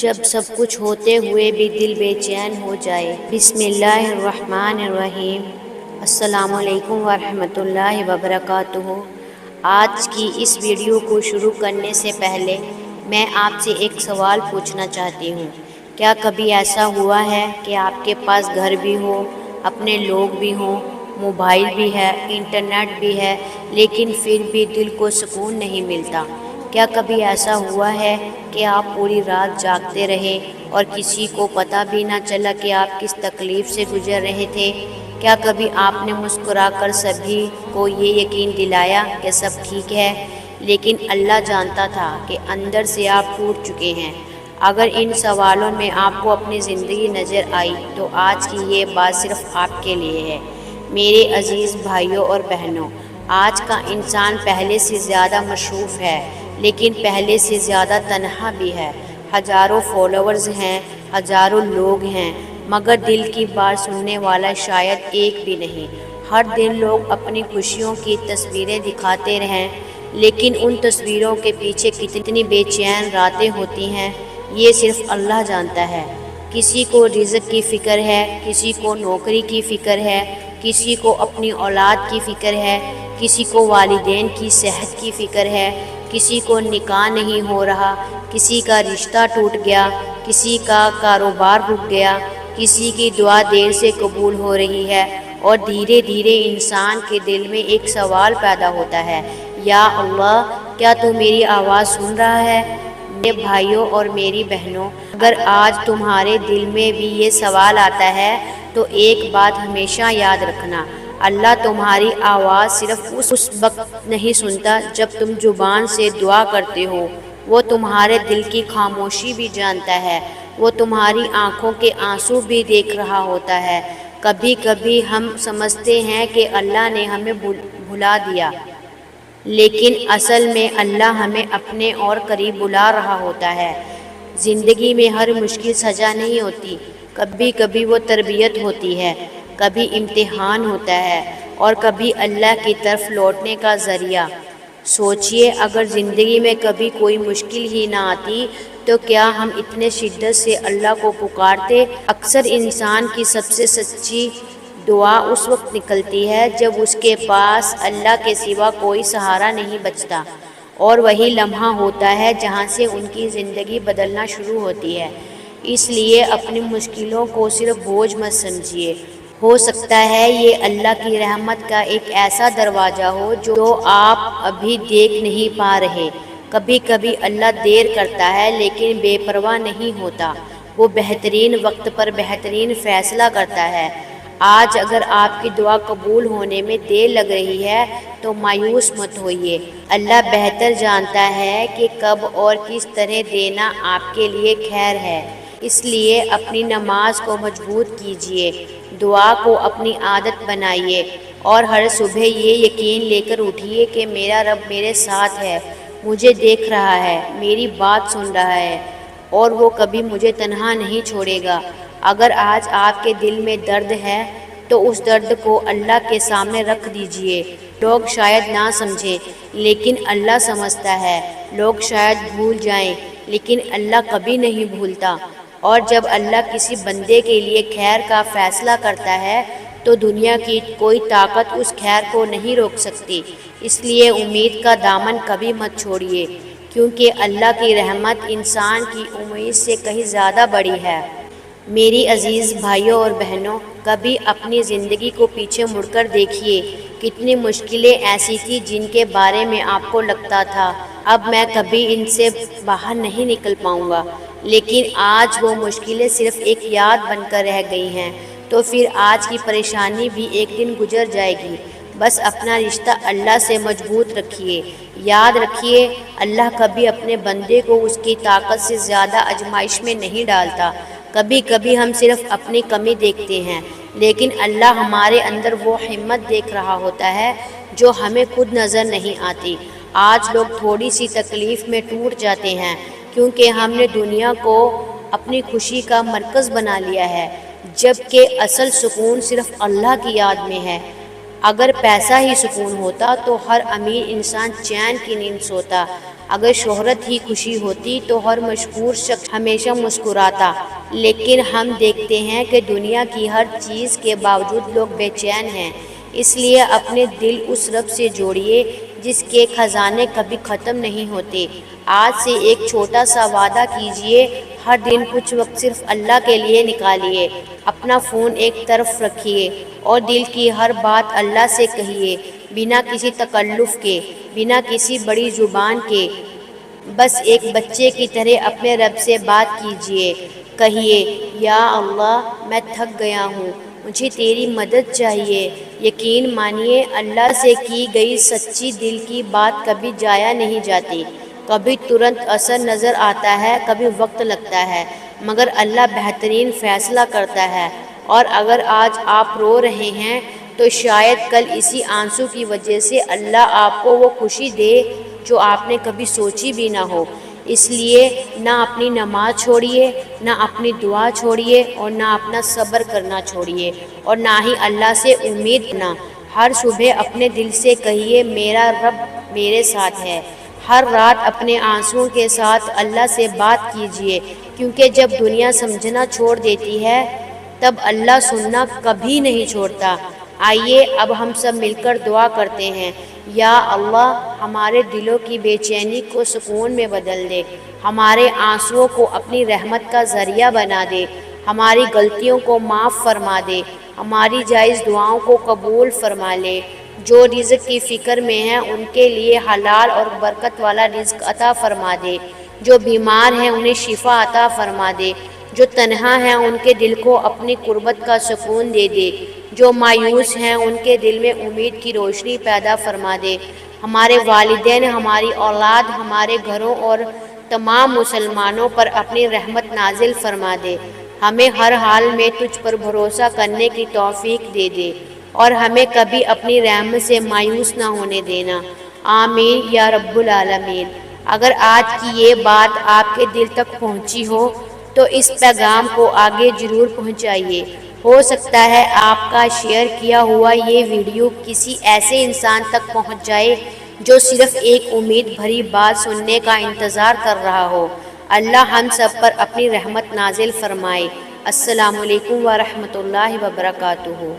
جب سب کچھ ہوتے ہوئے بھی دل بے چین ہو جائے۔ بسم اللہ الرحمن الرحیم۔ السلام علیکم ورحمۃ اللہ وبرکاتہ۔ آج کی اس ویڈیو کو شروع کرنے سے پہلے میں آپ سے ایک سوال پوچھنا چاہتی ہوں۔ کیا کبھی ایسا ہوا ہے کہ آپ کے پاس گھر بھی ہو، اپنے لوگ بھی ہوں، موبائل بھی ہے، انٹرنیٹ بھی ہے، لیکن پھر بھی دل کو سکون نہیں ملتا؟ کیا کبھی ایسا ہوا ہے کہ آپ پوری رات جاگتے رہے اور کسی کو پتہ بھی نہ چلا کہ آپ کس تکلیف سے گزر رہے تھے؟ کیا کبھی آپ نے مسکرا کر سبھی کو یہ یقین دلایا کہ سب ٹھیک ہے، لیکن اللہ جانتا تھا کہ اندر سے آپ ٹوٹ چکے ہیں؟ اگر ان سوالوں میں آپ کو اپنی زندگی نظر آئی تو آج کی یہ بات صرف آپ کے لیے ہے۔ میرے عزیز بھائیوں اور بہنوں، آج کا انسان پہلے سے زیادہ مصروف ہے، لیکن پہلے سے زیادہ تنہا بھی ہے۔ ہزاروں فالوورز ہیں، ہزاروں لوگ ہیں، مگر دل کی بات سننے والا شاید ایک بھی نہیں۔ ہر دن لوگ اپنی خوشیوں کی تصویریں دکھاتے رہیں، لیکن ان تصویروں کے پیچھے کتنی بے چین راتیں ہوتی ہیں، یہ صرف اللہ جانتا ہے۔ کسی کو رزق کی فکر ہے، کسی کو نوکری کی فکر ہے، کسی کو اپنی اولاد کی فکر ہے، کسی کو والدین کی صحت کی فکر ہے، کسی کو نکاح نہیں ہو رہا، کسی کا رشتہ ٹوٹ گیا، کسی کا کاروبار رک گیا، کسی کی دعا دیر سے قبول ہو رہی ہے، اور دھیرے دھیرے انسان کے دل میں ایک سوال پیدا ہوتا ہے، یا اللہ، کیا تو میری آواز سن رہا ہے؟ میرے بھائیوں اور میری بہنوں، اگر آج تمہارے دل میں بھی یہ سوال آتا ہے تو ایک بات ہمیشہ یاد رکھنا، اللہ تمہاری آواز صرف اس وقت نہیں سنتا جب تم زبان سے دعا کرتے ہو، وہ تمہارے دل کی خاموشی بھی جانتا ہے، وہ تمہاری آنکھوں کے آنسو بھی دیکھ رہا ہوتا ہے۔ کبھی کبھی ہم سمجھتے ہیں کہ اللہ نے ہمیں بھلا دیا، لیکن اصل میں اللہ ہمیں اپنے اور قریب بلا رہا ہوتا ہے۔ زندگی میں ہر مشکل سزا نہیں ہوتی، کبھی کبھی وہ تربیت ہوتی ہے، کبھی امتحان ہوتا ہے، اور کبھی اللہ کی طرف لوٹنے کا ذریعہ۔ سوچئے، اگر زندگی میں کبھی کوئی مشکل ہی نہ آتی تو کیا ہم اتنے شدت سے اللہ کو پکارتے؟ اکثر انسان کی سب سے سچی دعا اس وقت نکلتی ہے جب اس کے پاس اللہ کے سوا کوئی سہارا نہیں بچتا، اور وہی لمحہ ہوتا ہے جہاں سے ان کی زندگی بدلنا شروع ہوتی ہے۔ اس لیے اپنی مشکلوں کو صرف بوجھ مت سمجھیے، ہو سکتا ہے یہ اللہ کی رحمت کا ایک ایسا دروازہ ہو جو آپ ابھی دیکھ نہیں پا رہے۔ کبھی کبھی اللہ دیر کرتا ہے لیکن بے پرواہ نہیں ہوتا، وہ بہترین وقت پر بہترین فیصلہ کرتا ہے۔ آج اگر آپ کی دعا قبول ہونے میں دیر لگ رہی ہے تو مایوس مت ہوئیے، اللہ بہتر جانتا ہے کہ کب اور کس طرح دینا آپ کے لیے خیر ہے۔ اس لیے اپنی نماز کو مضبوط کیجیے، دعا کو اپنی عادت بنائیے، اور ہر صبح یہ یقین لے کر اٹھیے کہ میرا رب میرے ساتھ ہے، مجھے دیکھ رہا ہے، میری بات سن رہا ہے، اور وہ کبھی مجھے تنہا نہیں چھوڑے گا۔ اگر آج آپ کے دل میں درد ہے تو اس درد کو اللہ کے سامنے رکھ دیجیے۔ لوگ شاید نہ سمجھیں لیکن اللہ سمجھتا ہے، لوگ شاید بھول جائیں لیکن اللہ کبھی نہیں بھولتا، اور جب اللہ کسی بندے کے لیے خیر کا فیصلہ کرتا ہے تو دنیا کی کوئی طاقت اس خیر کو نہیں روک سکتی۔ اس لیے امید کا دامن کبھی مت چھوڑیے، کیونکہ اللہ کی رحمت انسان کی امید سے کہیں زیادہ بڑی ہے۔ میری عزیز بھائیوں اور بہنوں، کبھی اپنی زندگی کو پیچھے مڑ کر دیکھیے، کتنی مشکلیں ایسی تھیں جن کے بارے میں آپ کو لگتا تھا اب میں کبھی ان سے باہر نہیں نکل پاؤں گا، لیکن آج وہ مشکلیں صرف ایک یاد بن کر رہ گئی ہیں۔ تو پھر آج کی پریشانی بھی ایک دن گزر جائے گی، بس اپنا رشتہ اللہ سے مضبوط رکھیے۔ یاد رکھیے، اللہ کبھی اپنے بندے کو اس کی طاقت سے زیادہ آزمائش میں نہیں ڈالتا۔ کبھی کبھی ہم صرف اپنی کمی دیکھتے ہیں، لیکن اللہ ہمارے اندر وہ ہمت دیکھ رہا ہوتا ہے جو ہمیں خود نظر نہیں آتی۔ آج لوگ تھوڑی سی تکلیف میں ٹوٹ جاتے ہیں کیونکہ ہم نے دنیا کو اپنی خوشی کا مرکز بنا لیا ہے، جبکہ اصل سکون صرف اللہ کی یاد میں ہے۔ اگر پیسہ ہی سکون ہوتا تو ہر امیر انسان چین کی نیند سوتا۔ اگر شہرت ہی خوشی ہوتی تو ہر مشہور شخص ہمیشہ مسکراتا، لیکن ہم دیکھتے ہیں کہ دنیا کی ہر چیز کے باوجود لوگ بے چین ہیں۔ اس لیے اپنے دل اس رب سے جوڑیے جس کے خزانے کبھی ختم نہیں ہوتے۔ آج سے ایک چھوٹا سا وعدہ کیجئے، ہر دن کچھ وقت صرف اللہ کے لیے نکالیے، اپنا فون ایک طرف رکھیے اور دل کی ہر بات اللہ سے کہیے، بنا کسی تکلف کے، بنا کسی بڑی زبان کے، بس ایک بچے کی طرح اپنے رب سے بات کیجئے۔ کہیے، یا اللہ میں تھک گیا ہوں، مجھے تیری مدد چاہیے۔ یقین مانیے اللہ سے کی گئی سچی دل کی بات کبھی ضائع نہیں جاتی۔ کبھی ترنت اثر نظر آتا ہے، کبھی وقت لگتا ہے، مگر اللہ بہترین فیصلہ کرتا ہے۔ اور اگر آج آپ رو رہے ہیں تو شاید کل اسی آنسو کی وجہ سے اللہ آپ کو وہ خوشی دے جو آپ نے کبھی سوچی بھی نہ ہو۔ اس لیے نہ اپنی نماز چھوڑیے، نہ اپنی دعا چھوڑیے، اور نہ اپنا صبر کرنا چھوڑیے، اور نہ ہی اللہ سے امید کرنا۔ ہر صبح اپنے دل سے کہیے، میرا رب میرے ساتھ ہے۔ ہر رات اپنے آنسوؤں کے ساتھ اللہ سے بات کیجیے، کیونکہ جب دنیا سمجھنا چھوڑ دیتی ہے تب اللہ سننا کبھی نہیں چھوڑتا۔ آئیے اب ہم سب مل کر دعا کرتے ہیں، یا اللہ ہمارے دلوں کی بے چینی کو سکون میں بدل دے، ہمارے آنسوؤں کو اپنی رحمت کا ذریعہ بنا دے، ہماری غلطیوں کو معاف فرما دے، ہماری جائز دعاؤں کو قبول فرما لے۔ جو رزق کی فکر میں ہیں ان کے لیے حلال اور برکت والا رزق عطا فرما دے، جو بیمار ہیں انہیں شفا عطا فرما دے، جو تنہا ہیں ان کے دل کو اپنی قربت کا سکون دے دے، جو مایوس ہیں ان کے دل میں امید کی روشنی پیدا فرما دے۔ ہمارے والدین، ہماری اولاد، ہمارے گھروں اور تمام مسلمانوں پر اپنی رحمت نازل فرما دے۔ ہمیں ہر حال میں تجھ پر بھروسہ کرنے کی توفیق دے دے، اور ہمیں کبھی اپنی رحمت سے مایوس نہ ہونے دینا۔ آمین یا رب العالمین۔ اگر آج کی یہ بات آپ کے دل تک پہنچی ہو تو اس پیغام کو آگے ضرور پہنچائیے۔ ہو سکتا ہے آپ کا شیئر کیا ہوا یہ ویڈیو کسی ایسے انسان تک پہنچ جائے جو صرف ایک امید بھری بات سننے کا انتظار کر رہا ہو۔ اللہ ہم سب پر اپنی رحمت نازل فرمائے۔ السلام علیکم ورحمۃ اللہ وبرکاتہ۔